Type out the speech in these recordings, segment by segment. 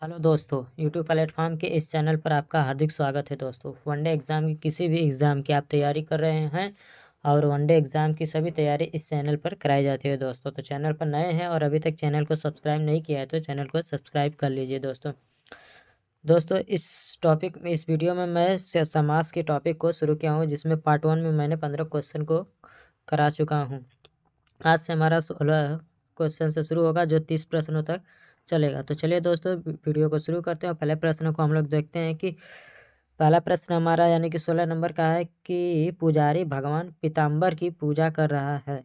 Hello दोस्तों, YouTube platform के इस चैनल पर आपका हार्दिक स्वागत है। दोस्तों, वनडे एग्ज़ाम की किसी भी एग्ज़ाम की आप तैयारी कर रहे हैं और वनडे एग्ज़ाम की सभी तैयारी इस चैनल पर कराई जाती है। दोस्तों, तो चैनल पर नए हैं और अभी तक चैनल को सब्सक्राइब नहीं किया है तो चैनल को सब्सक्राइब कर लीजिए। दोस्तों इस वीडियो में मैं समास के टॉपिक को शुरू किया हूँ, जिसमें पार्ट 1 में मैंने 15 क्वेश्चन को करा चुका हूँ। आज से हमारा 16 क्वेश्चन से शुरू होगा, जो 30 प्रश्नों तक चलेगा। तो चलिए दोस्तों, वीडियो को शुरू करते हैं। पहले प्रश्न को हम लोग देखते हैं कि पहला प्रश्न हमारा यानी कि 16 नंबर का है कि पुजारी भगवान पीताम्बर की पूजा कर रहा है।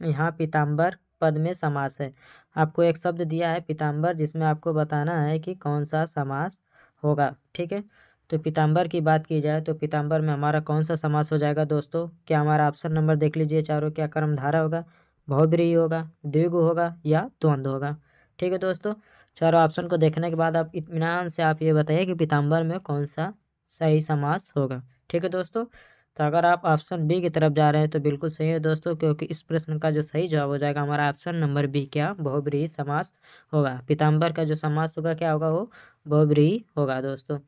यहाँ पीताम्बर पद में समास है। आपको एक शब्द दिया है पीताम्बर, जिसमें आपको बताना है कि कौन सा समास होगा। ठीक है, तो पीताम्बर की बात की जाए तो पीताम्बर में हमारा कौन सा समास हो जाएगा दोस्तों? क्या हमारा ऑप्शन नंबर देख लीजिए चारों, क्या कर्मधारय होगा, बहुब्रीहि होगा, द्विगु होगा या द्वंद्व होगा? ठीक है दोस्तों, चारों ऑप्शन को देखने के बाद आप इत्मीनान से आप ये बताइए कि पीताम्बर में कौन सा सही समास होगा। ठीक है दोस्तों, तो अगर आप ऑप्शन बी की तरफ जा रहे हैं तो बिल्कुल सही है दोस्तों, क्योंकि इस प्रश्न का जो सही जवाब हो जाएगा हमारा ऑप्शन नंबर बी, क्या बहुब्रीहि समास होगा। पीताम्बर का जो समास होगा क्या होगा? वो बहुब्रीहि होगा दोस्तों।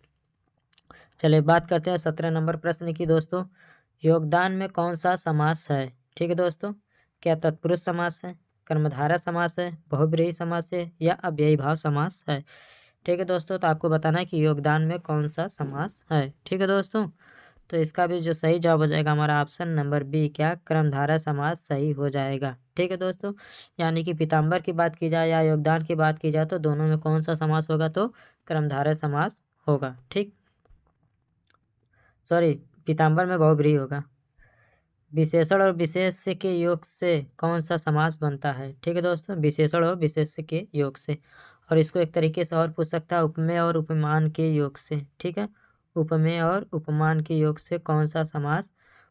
चलिए बात करते हैं 17 नंबर प्रश्न की दोस्तों। योगदान में कौन सा समास है? ठीक है दोस्तों, क्या तत्पुरुष समास है, कर्मधारय समास है, बहुब्रीहि समास है या अव्ययी भाव समास है? ठीक है दोस्तों, तो आपको बताना है कि योगदान में कौन सा समास है। ठीक है दोस्तों, तो इसका भी जो सही जवाब हो जाएगा हमारा ऑप्शन नंबर बी, क्या कर्मधारय समास सही हो जाएगा। ठीक है दोस्तों, यानी कि पीताम्बर की बात की जाए या योगदान की बात की जाए तो दोनों में कौन सा समास होगा? तो कर्मधारय समास होगा। ठीक, सॉरी, पीताम्बर में बहुब्रीहि होगा। विशेषण और विशेष्य के योग से कौन सा समास बनता है? ठीक है दोस्तों, विशेषण और विशेष्य के योग से। और इसको एक तरीके से और पूछ सकता है, उपमेय और उपमान के योग से। ठीक है, उपमेय और उपमान के योग से कौन सा समास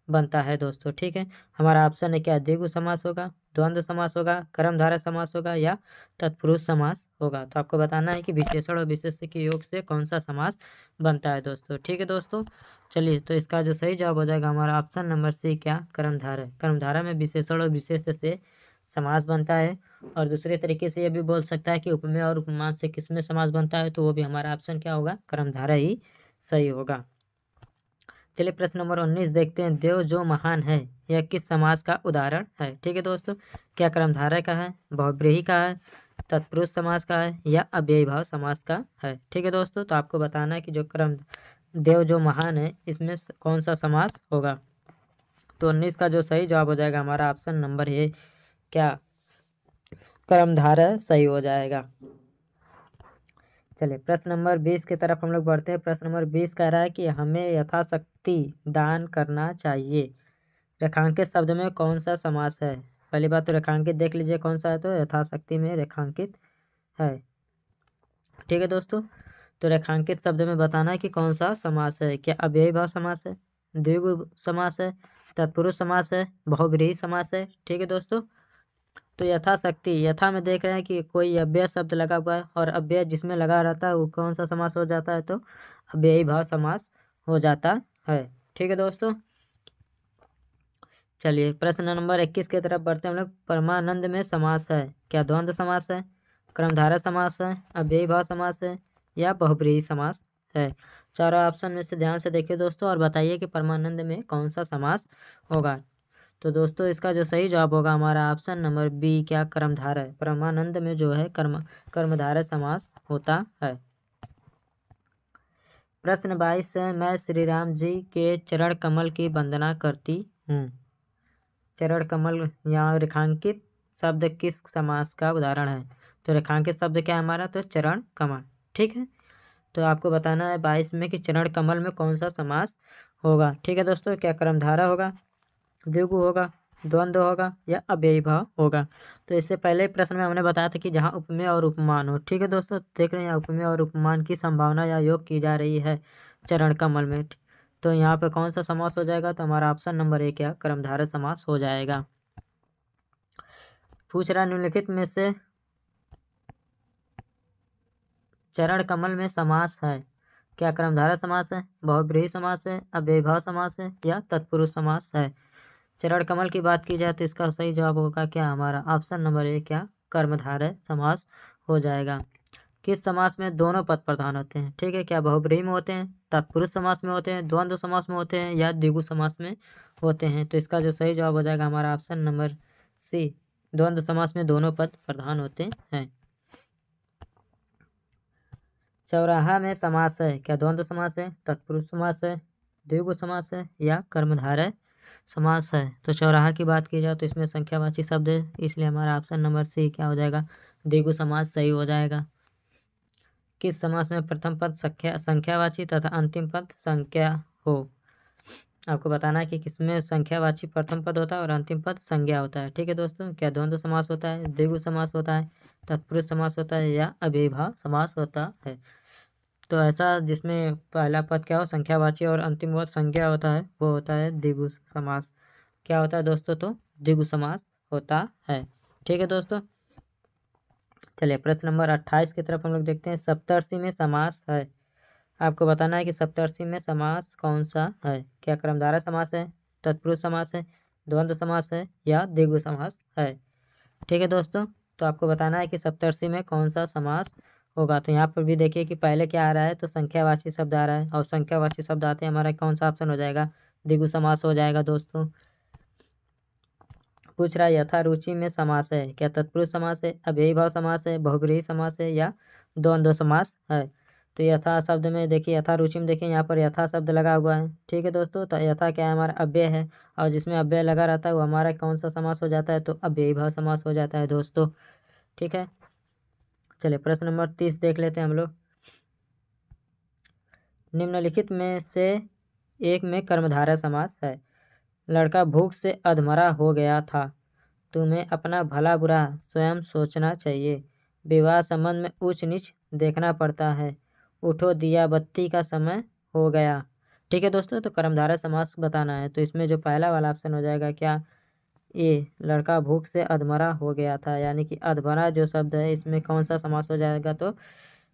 बनता है दोस्तों? ठीक है, हमारा ऑप्शन है क्या द्विगु समास होगा, द्वंद्व समास होगा, कर्मधारय समास होगा या तत्पुरुष समास होगा। तो आपको बताना है कि विशेषण और विशेष्य के योग से कौन सा समास बनता है दोस्तों। ठीक है दोस्तों, चलिए, तो इसका जो सही जवाब हो जाएगा हमारा ऑप्शन नंबर सी, क्या कर्मधारय। कर्मधारय में विशेषण और विशेष्य से समास बनता है। और दूसरे तरीके से ये भी बोल सकता है कि उपमेय और उपमान से किसमें समास बनता है, तो वो भी हमारा ऑप्शन क्या होगा? कर्मधारय ही सही होगा। चलिए प्रश्न नंबर 19 देखते हैं। देव जो महान है यह किस समास का उदाहरण है? ठीक है दोस्तों, क्या कर्मधारय का है, बहुब्रीहि का है, तत्पुरुष समास का है या अव्ययी भाव समास का है? ठीक है दोस्तों, तो आपको बताना है कि जो देव जो महान है इसमें कौन सा समास होगा। तो 19 का जो सही जवाब हो जाएगा हमारा ऑप्शन नंबर ए, क्या कर्मधारय सही हो जाएगा। चलिए प्रश्न नंबर 20 की तरफ हम लोग बढ़ते हैं। प्रश्न नंबर 20 कह रहा है कि हमें यथाशक्ति दान करना चाहिए। रेखांकित शब्द में कौन सा समास है? पहली बात तो रेखांकित देख लीजिए कौन सा है, तो यथाशक्ति में रेखांकित है। ठीक है दोस्तों, तो रेखांकित शब्द में बताना है कि कौन सा समास है। क्या अव्ययी भाव समास है, द्विगु समास है, तत्पुरुष समास है, बहुब्रीहि समास है? ठीक है दोस्तों, तो यथाशक्ति, यथा में देख रहे हैं कि कोई अव्यय शब्द लगा हुआ है और अव्यय जिसमें लगा रहता है वो कौन सा समास हो जाता है? तो अव्ययी भाव समास हो जाता है। ठीक है दोस्तों, चलिए प्रश्न नंबर 21 की तरफ बढ़ते हैं हम लोग। परमानंद में समास है। क्या द्वंद्व समास है, कर्मधारय समास है, अव्ययी भाव समास है या बहुब्रीहि समास है? चारों ऑप्शन में से ध्यान से देखिए दोस्तों और बताइए कि परमानंद में कौन सा समास होगा। तो दोस्तों इसका जो सही जवाब होगा हमारा ऑप्शन नंबर बी, क्या कर्मधारय। परमानंद में जो है कर्मधारय समास होता है। प्रश्न 22 से, मैं श्री राम जी के चरण कमल की वंदना करती हूँ। चरण कमल यहाँ रेखांकित शब्द किस समास का उदाहरण है? तो रेखांकित शब्द क्या है हमारा? तो चरण कमल। ठीक है, तो आपको बताना है 22 में कि चरण कमल में कौन सा समास होगा। ठीक है दोस्तों, क्या कर्मधारय होगा, द्विगु होगा, द्वंद्व होगा या अव्ययी भाव होगा? तो इससे पहले प्रश्न में हमने बताया था कि जहाँ उपमेय और उपमान हो। ठीक है दोस्तों, देख रहे हैं यहाँ उपमेय और उपमान की संभावना या योग की जा रही है चरण कमल में। तो यहाँ पे कौन सा समास हो जाएगा? तो हमारा ऑप्शन नंबर ए, क्या कर्मधारय समास हो जाएगा। पूछ रहा निम्नलिखित में से चरण कमल में समास है। क्या कर्मधारय समास है, बहुब्रीहि समास है, अव्ययी भाव समास है या तत्पुरुष समास है? चरण कमल की बात की जाए तो इसका सही जवाब होगा क्या हमारा ऑप्शन नंबर ए, क्या कर्मधारय समास हो जाएगा। किस समास में दोनों पद प्रधान होते हैं? ठीक है, क्या बहुब्रीहि में होते हैं, तत्पुरुष समास में होते हैं, द्वंद्व समास में होते हैं या द्विगु समास में होते हैं? तो इसका जो सही जवाब हो जाएगा हमारा ऑप्शन नंबर सी, द्वंद्व समास में दोनों पद प्रधान होते हैं। चौराहा में समास है, क्या द्वंद्व समास है, तत्पुरुष समास है, द्विगु समास है या कर्मधारय समास है? तो चौराहा की बात की जाए तो इसमें संख्यावाची शब्द है, इसलिए हमारा ऑप्शन नंबर सी क्या हो जाएगा, द्विगु समास सही हो जाएगा। किस समास में प्रथम पद संख्यावाची तथा अंतिम पद संज्ञा हो? आपको बताना है कि किसमें संख्यावाची प्रथम पद होता है और अंतिम पद संज्ञा होता है। ठीक है दोस्तों, क्या द्वंद्व समास होता है, द्विगु समास होता है, तत्पुरुष समास होता है या अव्ययीभाव समास होता है? तो ऐसा जिसमें पहला पद क्या हो संख्यावाची और अंतिम पद संज्ञा होता है वो होता है द्विगु समास। क्या होता है दोस्तों? तो द्विगु समास होता है। ठीक है दोस्तों, चलिए प्रश्न नंबर 28 की तरफ हम लोग देखते हैं। सप्तर्षि में समास है, आपको बताना है कि सप्तर्षि में समास कौन सा है? क्या कर्मधारय समास है, तत्पुरुष समास है, द्वंद्व समास है या द्विगु समास है? ठीक है दोस्तों, तो आपको बताना है कि सप्तर्षि में कौन सा समास होगा। तो यहाँ पर भी देखिए कि पहले क्या आ रहा है, तो संख्यावाची शब्द आ रहा है और संख्यावाची शब्द आते हैं हमारा कौन सा ऑप्शन हो जाएगा, द्विगु समास हो जाएगा। दोस्तों पूछ रहा है यथा रुचि में समास है, क्या तत्पुरुष समास है, अव्ययीभाव समास है, बहुब्रीहि समास है या द्वंद्व समास है? तो यथा शब्द में देखिए, यथा रुचि में देखिए यहाँ पर यथा शब्द लगा हुआ है। ठीक है दोस्तों, तो यथा क्या है हमारा अव्यय है और जिसमें अव्यय लगा रहता है वो हमारा कौन सा समास हो जाता है, तो अव्ययीभाव समास हो जाता है दोस्तों। ठीक है, चलिए प्रश्न नंबर 30 देख लेते हैं हम लोग। निम्नलिखित में से एक में कर्मधारय समास है। लड़का भूख से अधमरा हो गया था, तुम्हें अपना भला बुरा स्वयं सोचना चाहिए। विवाह संबंध में ऊंच नीच देखना पड़ता है, उठो दिया बत्ती का समय हो गया। ठीक है दोस्तों, तो कर्मधारय समास बताना है। तो इसमें जो पहला वाला ऑप्शन हो जाएगा क्या, ये लड़का भूख से अधमरा हो गया था, यानी कि अधमरा जो शब्द है इसमें कौन सा समास हो जाएगा, तो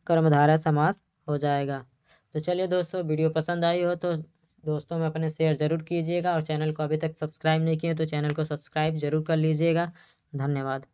कर्मधारय समास हो जाएगा। तो चलिए दोस्तों, वीडियो पसंद आई हो तो दोस्तों में अपने शेयर ज़रूर कीजिएगा और चैनल को अभी तक सब्सक्राइब नहीं किए तो चैनल को सब्सक्राइब ज़रूर कर लीजिएगा। धन्यवाद।